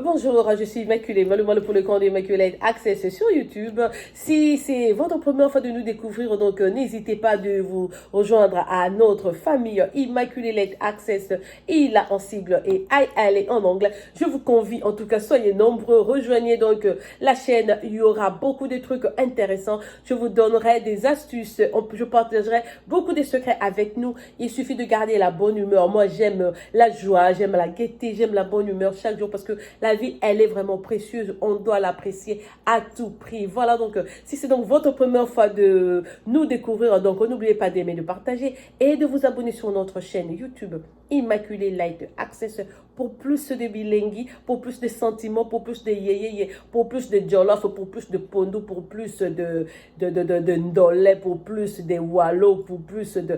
Bonjour, je suis Immaculée, Malou pour le compte d'Immaculate Access sur YouTube. Si c'est votre première fois de nous découvrir, donc n'hésitez pas de vous rejoindre à notre famille Immaculate Access, il a en sigle et IL en anglais. Je vous convie, en tout cas, soyez nombreux, rejoignez donc la chaîne, il y aura beaucoup de trucs intéressants. Je vous donnerai des astuces, je partagerai beaucoup de secrets avec nous. Il suffit de garder la bonne humeur. Moi, j'aime la joie, j'aime la gaieté, j'aime la bonne humeur chaque jour parce que la vie, elle est vraiment précieuse. On doit l'apprécier à tout prix. Voilà, donc, si c'est donc votre première fois de nous découvrir, donc, n'oubliez pas d'aimer, de partager et de vous abonner sur notre chaîne YouTube Immaculée Light Access pour plus de bilingui, pour plus de sentiments, pour plus de yéyé, pour plus de jollof, pour plus de pondo, pour plus de ndolé, pour plus de wallo, pour plus de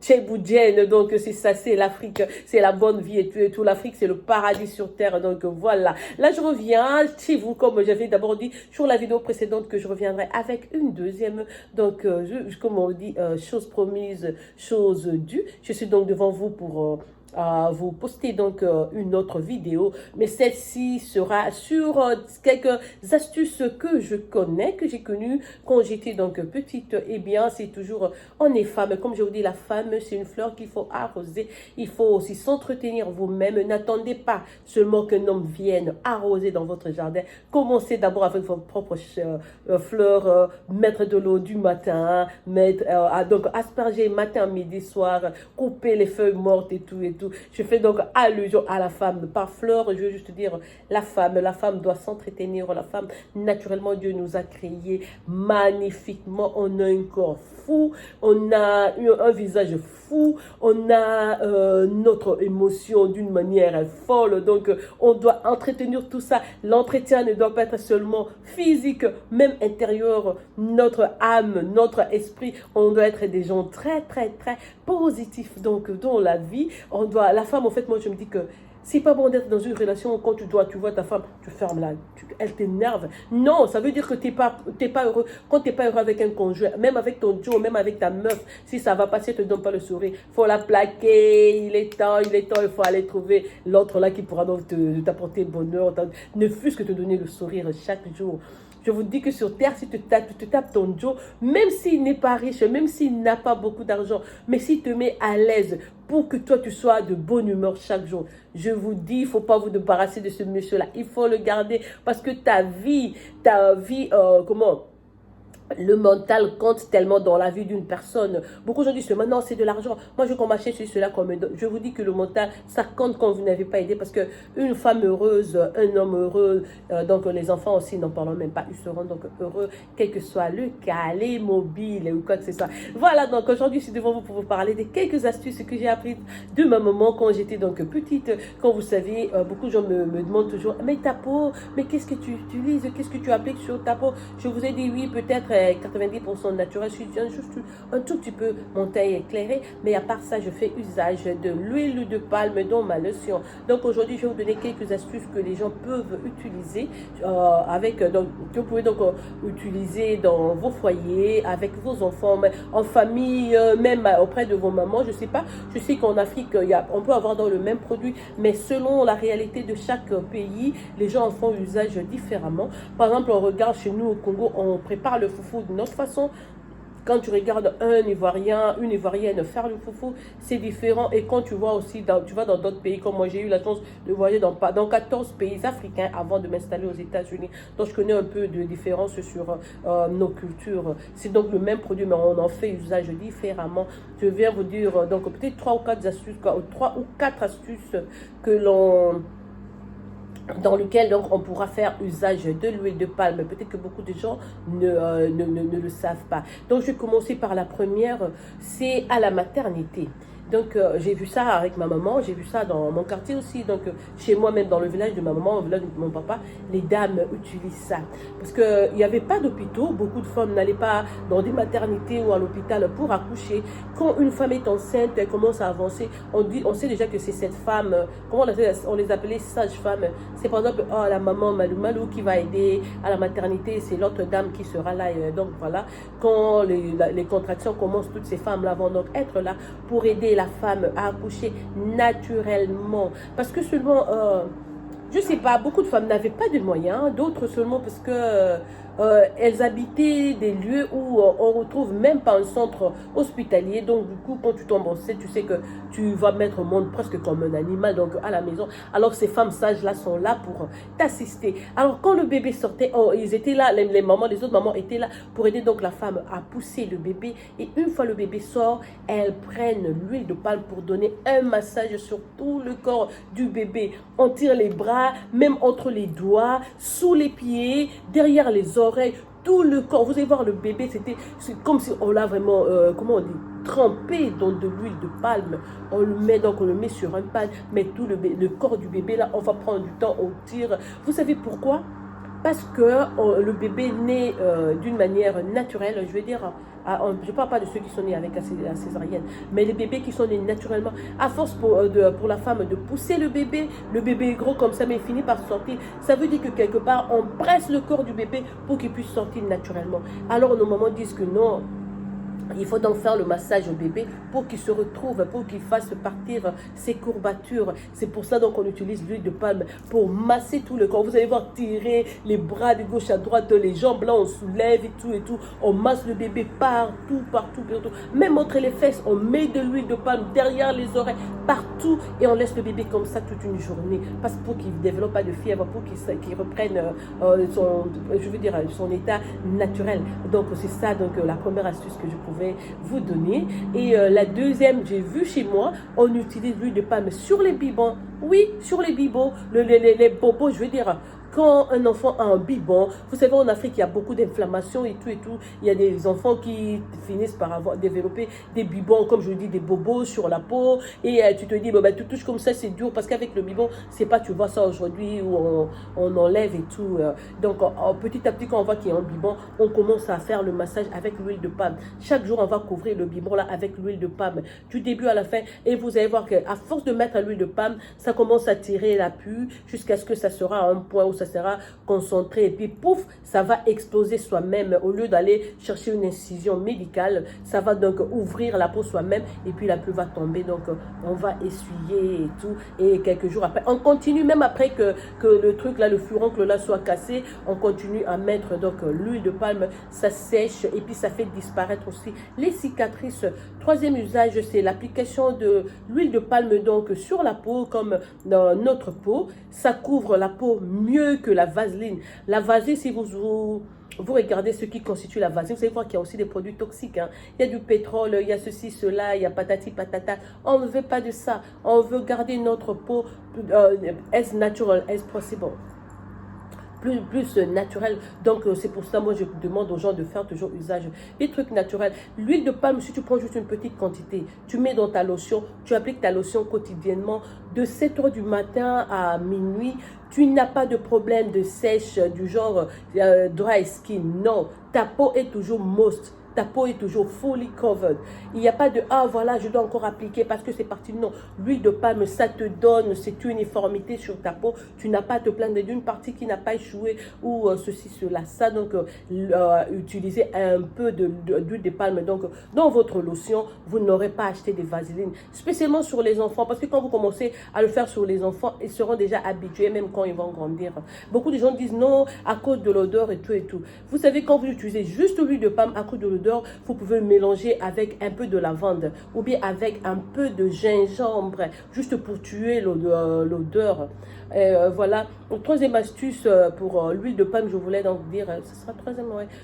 tchéboudienne. Donc, c'est ça, c'est l'Afrique, c'est la bonne vie et tout. L'Afrique, c'est le paradis sur terre. Donc, voilà. Là, je reviens chez vous, comme j'avais d'abord dit sur la vidéo précédente, que je reviendrai avec une deuxième. Donc, comme on dit, chose promise, chose due. Je suis donc devant vous pour vous poster donc une autre vidéo, mais celle-ci sera sur quelques astuces que je connais, que j'ai connues quand j'étais donc petite. Eh bien, c'est toujours, on est femme, comme je vous dis, la femme, c'est une fleur qu'il faut arroser, il faut aussi s'entretenir vous-même. N'attendez pas seulement qu'un homme vienne arroser dans votre jardin. Commencez d'abord avec votre propre fleur, mettre de l'eau du matin, mettre, donc asperger matin, midi, soir, couper les feuilles mortes et tout et tout. Je fais donc allusion à la femme par fleur. Je veux juste dire la femme doit s'entretenir. La femme, naturellement, Dieu nous a créés magnifiquement. On a un corps fou, on a un visage fou, on a notre émotion d'une manière folle. Donc, on doit entretenir tout ça. L'entretien ne doit pas être seulement physique, même intérieur. Notre âme, notre esprit, on doit être des gens très, très, très positifs. Donc, dans la vie, on doit... La femme, en fait, moi, je me dis que c'est pas bon d'être dans une relation quand tu vois ta femme, tu fermes là, elle t'énerve. Non, ça veut dire que t'es pas heureux. Quand t'es pas heureux avec un conjoint, même avec ton Joe, même avec ta meuf, si ça va passer, te donne pas le sourire. Faut la plaquer, il est temps, il faut aller trouver l'autre là qui pourra donc t'apporter bonheur, ne fût-ce que te donner le sourire chaque jour. Je vous dis que sur terre, si tu te tapes ton Joe, même s'il n'est pas riche, même s'il n'a pas beaucoup d'argent, mais s'il te met à l'aise pour que toi, tu sois de bonne humeur chaque jour, je vous dis, il ne faut pas vous débarrasser de ce monsieur-là. Il faut le garder parce que ta vie, le mental compte tellement dans la vie d'une personne. Beaucoup de gens disent maintenant c'est de l'argent. Moi je combattais sur cela comme je vous dis que le mental ça compte quand vous n'avez pas aidé parce que une femme heureuse, un homme heureux, donc les enfants aussi n'en parlons même pas, ils seront donc heureux quel que soit le cas, les mobiles ou quoi que ce soit. Voilà, donc aujourd'hui je suis devant vous pour vous parler de quelques astuces que j'ai apprises de ma maman quand j'étais donc petite. Quand vous savez, beaucoup de gens me demandent toujours mais ta peau, mais qu'est-ce que tu utilises, qu'est-ce que tu appliques sur ta peau? Je vous ai dit oui, peut-être 90% naturel, je suis juste un tout petit peu mon teint éclairé, mais à part ça, je fais usage de l'huile de palme dans ma lotion. Donc aujourd'hui, je vais vous donner quelques astuces que les gens peuvent utiliser donc, que vous pouvez donc utiliser dans vos foyers, avec vos enfants, en famille, même auprès de vos mamans. Je sais pas, je sais qu'en Afrique, on peut avoir dans le même produit, mais selon la réalité de chaque pays, les gens en font usage différemment. Par exemple, on regarde chez nous au Congo, on prépare le foufou d'une autre façon. Quand tu regardes un Ivoirien, une Ivoirienne faire le foufou, c'est différent. Et quand tu vois aussi, tu vas dans d'autres pays, comme moi j'ai eu la chance de voyager dans 14 pays africains avant de m'installer aux États-Unis. Donc je connais un peu de différence sur nos cultures. C'est donc le même produit, mais on en fait usage différemment. Je viens vous dire donc peut-être 3 ou 4 astuces, 3 ou 4 astuces que l'on... dans lequel donc on pourra faire usage de l'huile de palme. Peut-être que beaucoup de gens ne le savent pas. Donc je vais commencer par la première, c'est à la maternité. Donc j'ai vu ça avec ma maman, j'ai vu ça dans mon quartier aussi, donc chez moi même dans le village de ma maman, au village de mon papa, les dames utilisent ça. Parce qu'il n'y avait pas d'hôpitaux, beaucoup de femmes n'allaient pas dans des maternités ou à l'hôpital pour accoucher. Quand une femme est enceinte, elle commence à avancer, on sait déjà que c'est cette femme, comment on les appelait sages-femmes. C'est par exemple la maman Malou Malou qui va aider à la maternité, c'est l'autre dame qui sera là. Donc voilà, quand les contractions commencent, toutes ces femmes-là vont donc être là pour aider la femme à accoucher naturellement. Parce que seulement je sais pas, beaucoup de femmes n'avaient pas de moyens, d'autres seulement parce que elles habitaient des lieux où on retrouve même pas un centre hospitalier. Donc du coup, quand tu tombes enceinte, tu sais que tu vas mettre au monde presque comme un animal, donc à la maison. Alors ces femmes sages-là sont là pour t'assister. Alors quand le bébé sortait, oh, ils étaient là, les mamans, les autres mamans étaient là pour aider donc la femme à pousser le bébé. Et une fois le bébé sort, elles prennent l'huile de palme pour donner un massage sur tout le corps du bébé. On tire les bras, même entre les doigts, sous les pieds, derrière les oreilles, tout le corps. Vous allez voir le bébé, c'est comme si on l'a vraiment, comment on dit, trempé dans de l'huile de palme. On le met donc, on le met sur un pan, mais tout le corps du bébé là, on va prendre du temps, on tire. Vous savez pourquoi? Parce que le bébé naît d'une manière naturelle, je veux dire, je ne parle pas de ceux qui sont nés avec la césarienne, mais les bébés qui sont nés naturellement, à force pour la femme de pousser le bébé est gros comme ça, mais il finit par sortir. Ça veut dire que quelque part, on presse le corps du bébé pour qu'il puisse sortir naturellement. Alors nos mamans disent que non. Il faut donc faire le massage au bébé pour qu'il se retrouve, pour qu'il fasse partir ses courbatures. C'est pour ça donc qu'on utilise l'huile de palme pour masser tout le corps. Vous allez voir tirer les bras de gauche à droite, les jambes là on soulève et tout. On masse le bébé partout. Même entre les fesses, on met de l'huile de palme derrière les oreilles, partout. Et on laisse le bébé comme ça toute une journée. Parce pour qu'il ne développe pas de fièvre, pour qu'il reprenne son état naturel. Donc c'est ça donc la première astuce que je pouvais vous donner. Et la deuxième, j'ai vu chez moi, on utilise l'huile de palme sur les biberons. Oui, sur les biberons, les bobos, je veux dire. Quand un enfant a un biberon, vous savez en Afrique il y a beaucoup d'inflammations et tout, il y a des enfants qui finissent par avoir développé des biberons, comme je le dis, des bobos sur la peau, et tu te dis, tu touches comme ça, c'est dur, parce qu'avec le biberon, c'est pas, tu vois ça aujourd'hui, où on enlève et tout, donc petit à petit, quand on voit qu'il y a un biberon, on commence à faire le massage avec l'huile de palme. Chaque jour, on va couvrir le biberon là avec l'huile de palme, du début à la fin, et vous allez voir qu'à force de mettre l'huile de palme, ça commence à tirer la pus, jusqu'à ce que ça sera à un point où ça sera concentré et puis pouf, ça va exploser soi-même. Au lieu d'aller chercher une incision médicale, ça va donc ouvrir la peau soi-même et puis la pluie va tomber. Donc on va essuyer et tout, et quelques jours après, on continue même après que le truc là, le furoncle là soit cassé, on continue à mettre donc l'huile de palme, ça sèche et puis ça fait disparaître aussi les cicatrices. Troisième usage, c'est l'application de l'huile de palme donc sur la peau comme dans notre peau. Ça couvre la peau mieux que la vaseline. La vaseline, si vous regardez ce qui constitue la vaseline, vous allez voir qu'il y a aussi des produits toxiques. Hein. Il y a du pétrole, il y a ceci, cela, il y a patati patata. On ne veut pas de ça. On veut garder notre peau as natural as possible. Plus naturel. Donc c'est pour ça moi je demande aux gens de faire toujours usage des trucs naturels. L'huile de palme, si tu prends juste une petite quantité, tu mets dans ta lotion, tu appliques ta lotion quotidiennement de 7 h du matin à minuit, tu n'as pas de problème de sèche du genre dry skin. Non, ta peau est toujours moist. Ta peau est toujours fully covered. Il n'y a pas de « Ah, voilà, je dois encore appliquer parce que c'est parti ». Non, l'huile de palme, ça te donne cette uniformité sur ta peau. Tu n'as pas à te plaindre d'une partie qui n'a pas échoué ou ceci, cela. Ça, donc, utilisez un peu d'huile de palme. Donc, dans votre lotion, vous n'aurez pas acheté des vaselines. Spécialement sur les enfants. Parce que quand vous commencez à le faire sur les enfants, ils seront déjà habitués, même quand ils vont grandir. Beaucoup de gens disent non, à cause de l'odeur et tout et tout. Vous savez, quand vous utilisez juste l'huile de palme à cause de l'odeur, vous pouvez le mélanger avec un peu de lavande ou bien avec un peu de gingembre, juste pour tuer l'odeur. Voilà. Donc, troisième astuce pour l'huile de palme, je voulais donc dire, ce sera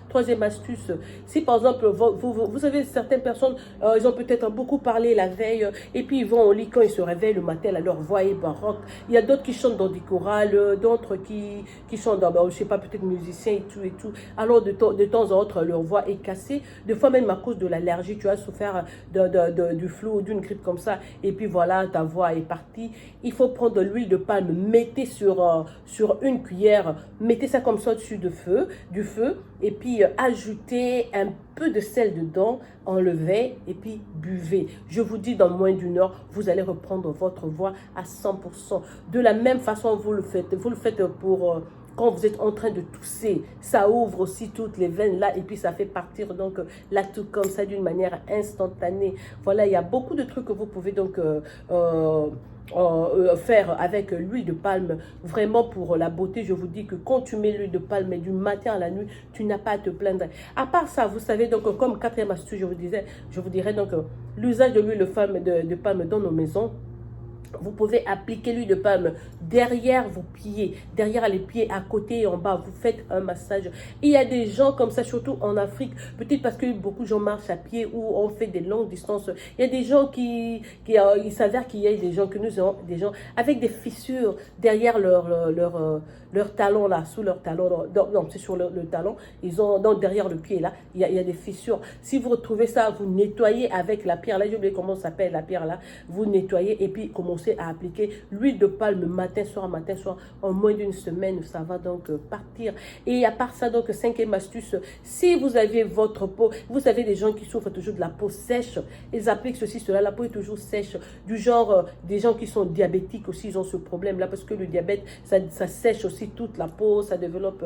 troisième astuce. Si par exemple, vous savez, certaines personnes, ils ont peut-être beaucoup parlé la veille et puis ils vont au lit quand ils se réveillent le matin, leur voix est baroque. Il y a d'autres qui chantent dans des chorales, d'autres qui chantent dans, je sais pas, peut-être musiciens et tout. Alors de temps en temps, leur voix est cassée. Des fois même à cause de l'allergie, tu as souffert du flou ou d'une grippe comme ça, et puis voilà, ta voix est partie. Il faut prendre de l'huile de palme, mettez sur une cuillère, mettez ça comme ça au-dessus du feu, et puis ajoutez un peu de sel dedans, enlevez, et puis buvez. Je vous dis, dans moins d'une heure, vous allez reprendre votre voix à 100%. De la même façon, vous le faites pour... quand vous êtes en train de tousser, ça ouvre aussi toutes les veines là et puis ça fait partir donc la toux comme ça d'une manière instantanée. Voilà, il y a beaucoup de trucs que vous pouvez donc faire avec l'huile de palme, vraiment pour la beauté. Je vous dis que quand tu mets l'huile de palme du matin à la nuit, tu n'as pas à te plaindre. À part ça, vous savez, donc comme quatrième astuce, je vous dirais donc l'usage de l'huile de palme dans nos maisons. Vous pouvez appliquer l'huile de palme derrière vos pieds, derrière les pieds, à côté et en bas. Vous faites un massage. Il y a des gens comme ça, surtout en Afrique, peut-être parce que beaucoup de gens marchent à pied ou on fait des longues distances. Il y a des gens il s'avère qu'il y a des gens, que nous avons des gens avec des fissures derrière leur talon là, sous leur talon. Non, c'est sur le talon. Ils ont, donc derrière le pied là, il y a des fissures. Si vous retrouvez ça, vous nettoyez avec la pierre là. J'ai oublié comment ça s'appelle la pierre là. Vous nettoyez et puis commencez à appliquer l'huile de palme matin, soir, en moins d'une semaine, ça va donc partir. Et à part ça, donc, cinquième astuce, si vous avez votre peau, vous savez, des gens qui souffrent toujours de la peau sèche, ils appliquent ceci, cela, la peau est toujours sèche, du genre, des gens qui sont diabétiques aussi, ils ont ce problème-là, parce que le diabète, ça sèche aussi toute la peau, ça développe,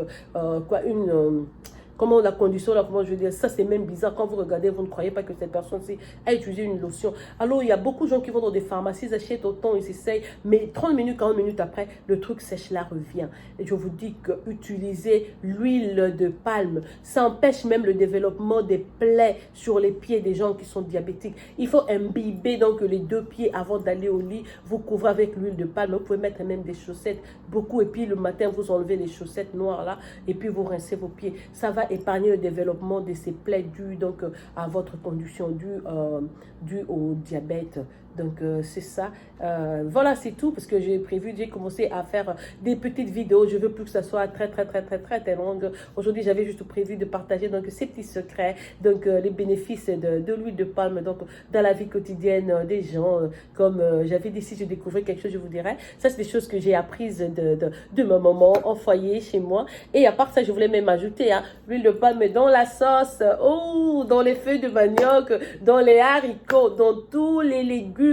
comment la condition là, comment je veux dire, ça c'est même bizarre. Quand vous regardez, vous ne croyez pas que cette personne-ci a utilisé une lotion. Alors il y a beaucoup de gens qui vont dans des pharmacies, ils achètent autant, ils essayent, mais 30 minutes, 40 minutes après, le truc sèche là revient. Et je vous dis que utiliser l'huile de palme, ça empêche même le développement des plaies sur les pieds des gens qui sont diabétiques. Il faut imbiber donc les deux pieds avant d'aller au lit, vous couvrez avec l'huile de palme. Vous pouvez mettre même des chaussettes, beaucoup, et puis le matin vous enlevez les chaussettes noires là, et puis vous rincez vos pieds. Ça va épargner le développement de ces plaies dues donc à votre condition due au diabète. Donc c'est ça. Voilà, c'est tout parce que j'ai commencé à faire des petites vidéos. Je veux plus que ça soit très longue. Aujourd'hui, j'avais juste prévu de partager donc ces petits secrets, donc les bénéfices de l'huile de palme donc dans la vie quotidienne des gens. Comme j'avais dit, si je découvrais quelque chose, je vous dirais. Ça, c'est des choses que j'ai apprises de ma maman en foyer chez moi. Et à part ça, je voulais même ajouter l'huile de palme dans la sauce, dans les feuilles de manioc, dans les haricots, dans tous les légumes.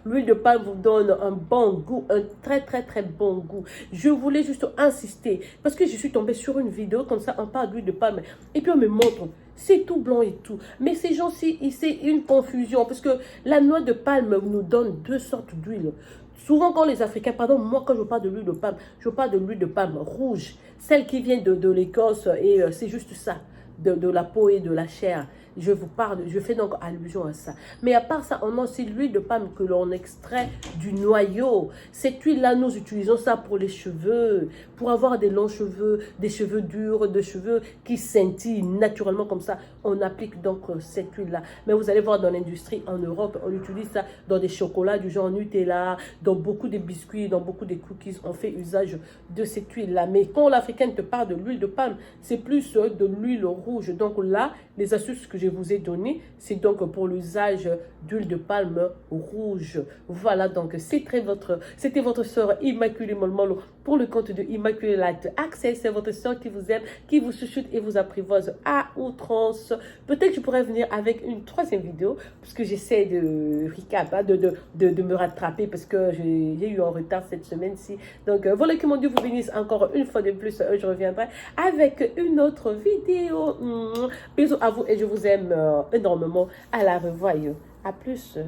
L'huile de palme vous donne un bon goût, un très bon goût. Je voulais juste insister parce que je suis tombée sur une vidéo comme ça, on parle d'huile de palme et puis on me montre, c'est tout blanc et tout. Mais ces gens-ci, c'est une confusion parce que la noix de palme nous donne deux sortes d'huile. Souvent, quand les Africains, pardon, moi, quand je parle de l'huile de palme, je parle de l'huile de palme rouge, celle qui vient de l'Écosse, et c'est juste ça, de la peau et de la chair. Je vous parle, je fais donc allusion à ça. Mais à part ça, on a aussi l'huile de palme que l'on extrait du noyau. Cette huile-là, nous utilisons ça pour les cheveux, pour avoir des longs cheveux, des cheveux durs, des cheveux qui scintillent naturellement comme ça. On applique donc cette huile-là. Mais vous allez voir dans l'industrie en Europe, on utilise ça dans des chocolats du genre Nutella, dans beaucoup de biscuits, dans beaucoup de cookies. On fait usage de cette huile-là. Mais quand l'Africaine te parle de l'huile de palme, c'est plus de l'huile rouge. Donc là, les astuces que je vous ai données, c'est donc pour l'usage d'huile de palme rouge. Voilà, donc c'était votre soeur Immaculée Molmolo pour le compte de Immaculée Light Access. C'est votre soeur qui vous aime, qui vous chuchote et vous apprivoise à outrance. Peut-être que je pourrais venir avec une troisième vidéo, parce que j'essaie de recap, de me rattraper, parce que j'ai eu un retard cette semaine-ci. Donc voilà, que mon Dieu vous bénisse encore une fois de plus. Je reviendrai avec une autre vidéo. Bisous à vous et je vous aime énormément. À la revoyure. À plus.